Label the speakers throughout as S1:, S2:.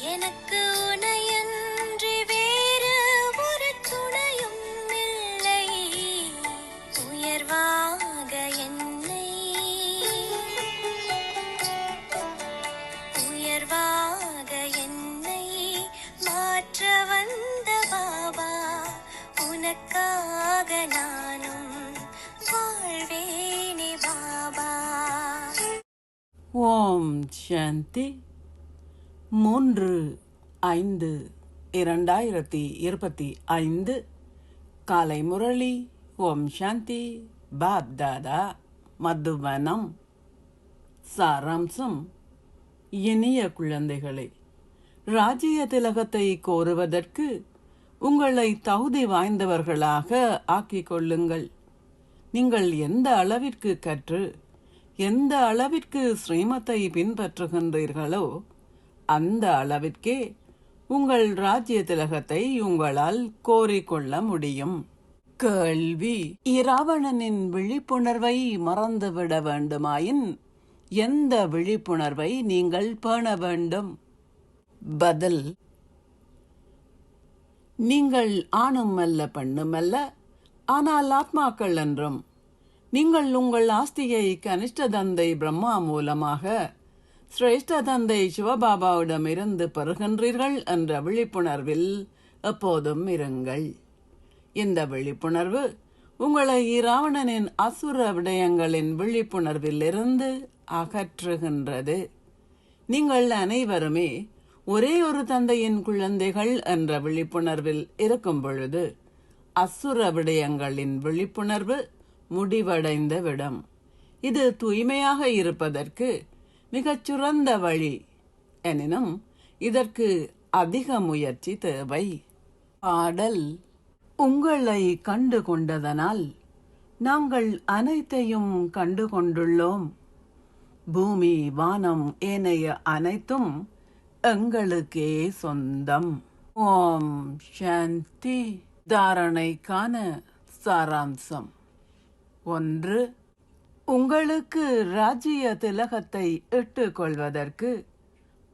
S1: எனக்கு உனையன்றி வேறு ஒரு துணையும் இல்லை. உயர்வாக என்னை உயர்வாக என்னை மாற்ற வந்த பாபா, உனக்காக நானும் வாழ்வேனே பாபா.
S2: ஓம் சாந்தி. 3/5/2025 காலை முரளி. ஓம் சாந்தி. பாப் தாதா, மதுவனம். சாராம்சம்: இனிய குழந்தைகளே, ராஜ்ய திலகத்தை கோருவதற்கு உங்களை தகுதி வாய்ந்தவர்களாக ஆக்கிக் கொள்ளுங்கள். நீங்கள் எந்த அளவிற்கு கற்று எந்த அளவிற்கு ஸ்ரீமத்தை பின்பற்றுகின்றீர்களோ அந்த அளவிற்கே உங்கள் ராஜ்ய திலகத்தை உங்களால் கோரிக்கொள்ள முடியும். கேள்வி: இராவணனின் விழிப்புணர்வை மறந்துவிட வேண்டுமாயின் எந்த விழிப்புணர்வை நீங்கள் பேண வேண்டும்? பதில்: நீங்கள் ஆணும் அல்ல பெண்ணும் அல்ல, ஆனால் ஆத்மாக்கள் என்றும் நீங்கள் உங்கள் ஆஸ்தியை கனிஷ்ட தந்தை பிரம்மா மூலமாக சிரேஷ்ட தந்தை சிவபாபாவிடமிருந்து பெறுகின்றீர்கள் என்ற விழிப்புணர்வில் எப்போதும் இருங்கள். இந்த விழிப்புணர்வு உங்களை இராவணனின் அசுர விடயங்களின் விழிப்புணர்வில் இருந்து அகற்றுகின்றது. நீங்கள் அனைவருமே ஒரே ஒரு தந்தையின் குழந்தைகள் என்ற விழிப்புணர்வில் இருக்கும் பொழுது அசுர விடயங்களின் விழிப்புணர்வு முடிவடைந்த விடம். இது தூய்மையாக இருப்பதற்கு மிகச்சிறந்த வழி. எனினும் இதற்கு அதிக முயற்சி தேவை. பாடல்: உங்களை கண்டு கொண்டதனால் நாங்கள் அனைத்தையும் கண்டு கொண்டுள்ளோம். பூமி, வானம், ஏனைய அனைத்தும் எங்களுக்கே சொந்தம். ஓம் சாந்தி. தாரணைக்கான சாராம்சம்: 1. உங்களுக்கு ராஜ்ய திலகத்தை இட்டுக் கொள்வதற்கு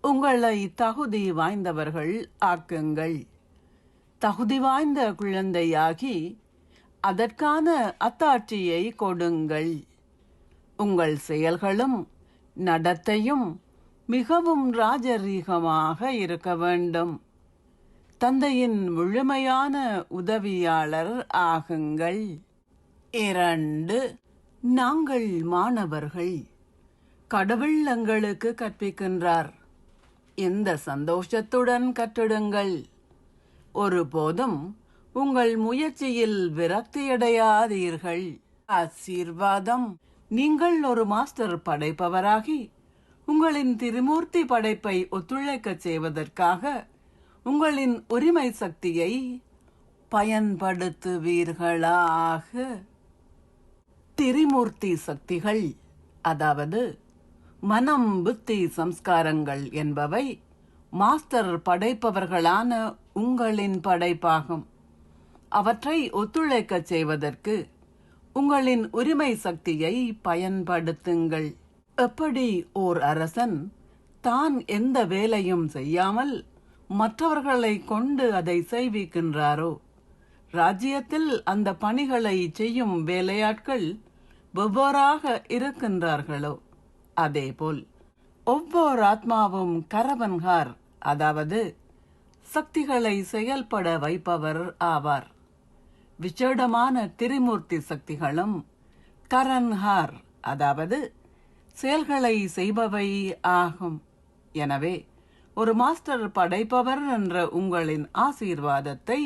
S2: உங்களை தகுதி வாய்ந்தவர்கள் ஆக்குங்கள். தகுதி வாய்ந்த குழந்தையாகி அதற்கான அத்தாட்சியை கொடுங்கள். உங்கள் செயல்களும் நடத்தையும் மிகவும் ராஜரீகமாக இருக்க வேண்டும். தந்தையின் முழுமையான உதவியாளர் ஆகுங்கள். 2. நாங்கள் மாணவர்கள். கடவுள் எங்களுக்கு கற்பிக்கின்றார். இந்த சந்தோஷத்துடன் கற்றிடுங்கள். ஒருபோதும் உங்கள் முயற்சியில் விரக்தியடையாதீர்கள். ஆசீர்வாதம்: நீங்கள் ஒரு மாஸ்டர் படைப்பவராகி உங்களின் திரிமூர்த்தி படைப்பை ஒத்துழைக்கச் செய்வதற்காக உங்களின் உரிமை சக்தியை பயன்படுத்துவீர்களாக. திரிமூர்த்தி சக்திகள், அதாவது மனம், புத்தி, சம்ஸ்காரங்கள் என்பவை மாஸ்டர் படைப்பவர்களான உங்களின் படைப்பாகும். அவற்றை ஒத்துழைக்கச் செய்வதற்கு உங்களின் உரிமை சக்தியை பயன்படுத்துங்கள். எப்படி ஓர் அரசன் தான் எந்த வேலையும் செய்யாமல் மற்றவர்களை கொண்டு அதை செய்விக்கின்றாரோ, ராஜ்யத்தில் அந்த பணிகளை செய்யும் வேலையாட்கள் வெவ்வேறாக இருக்கின்றார்களோ, அதேபோல் ஒவ்வொரு ஆத்மாவும் கரவன்கார், அதாவது சக்திகளை செயல்பட வைப்பவர் ஆவார். விசேடமான திரிமூர்த்தி சக்திகளும் கரன்ஹார், அதாவது செயல்களை செய்பவை ஆகும். எனவே ஒரு மாஸ்டர் படைப்பவர் என்ற உங்களின் ஆசீர்வாதத்தை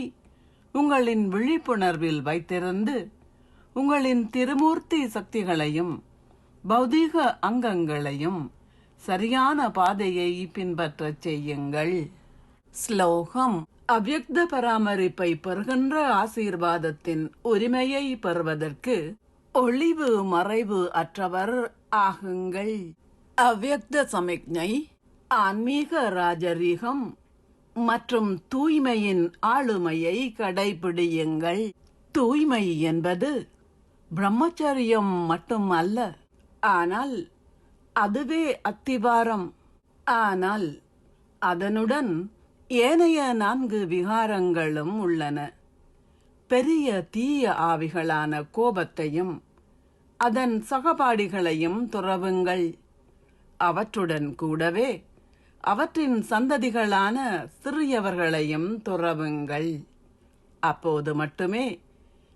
S2: உங்களின் விழிப்புணர்வில் வைத்திருந்து உங்களின் திருமூர்த்தி சக்திகளையும் பௌதீக அங்கங்களையும் சரியான பாதையை பின்பற்றச் செய்யுங்கள். ஸ்லோகம்: அவ்யக்த பராமரிப்பை பெறுகின்ற ஆசீர்வாதத்தின் உரிமையை பெறுவதற்கு ஒளிவு மறைவு அற்றவர் ஆகுங்கள். அவ்யக்த சமிக்ஞை, ஆன்மீக ராஜரீகம் மற்றும் தூய்மையின் ஆளுமையை கடைபிடியுங்கள். தூய்மை என்பது பிரம்மச்சரியம் மட்டும் அல்ல, ஆனால் அதுவே அத்திவாரம். ஆனால் அதனுடன் ஏனைய 4 விகாரங்களும் உள்ளன. பெரிய தீய ஆவிகளான கோபத்தையும் அதன் சகபாடிகளையும் துறவுங்கள். அவற்றுடன் கூடவே அவற்றின் சந்ததிகளான சிறியவர்களையும் துறவுங்கள். அப்போது மட்டுமே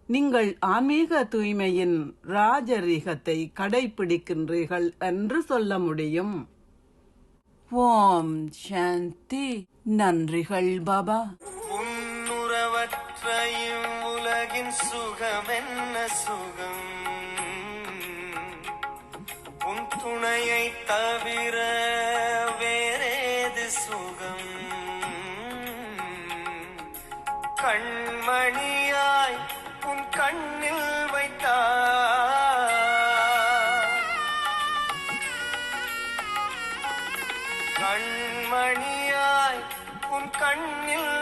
S2: நீங்கள் ஆன்மீக தூய்மையின் ராஜரீகத்தை கடைபிடிக்கின்றீர்கள் என்று சொல்ல முடியும். ஓம் சாந்தி. நன்றிகள் பாபா.
S3: உன்னுறவற்றையும் உலகின் சுகமென்ன சுகம், உன் துணையை தவிர வேறேது சுகம். கண்மணியாய் உன் கண்ணில் வைத்தார், கண்மணியாய் உன் கண்ணில்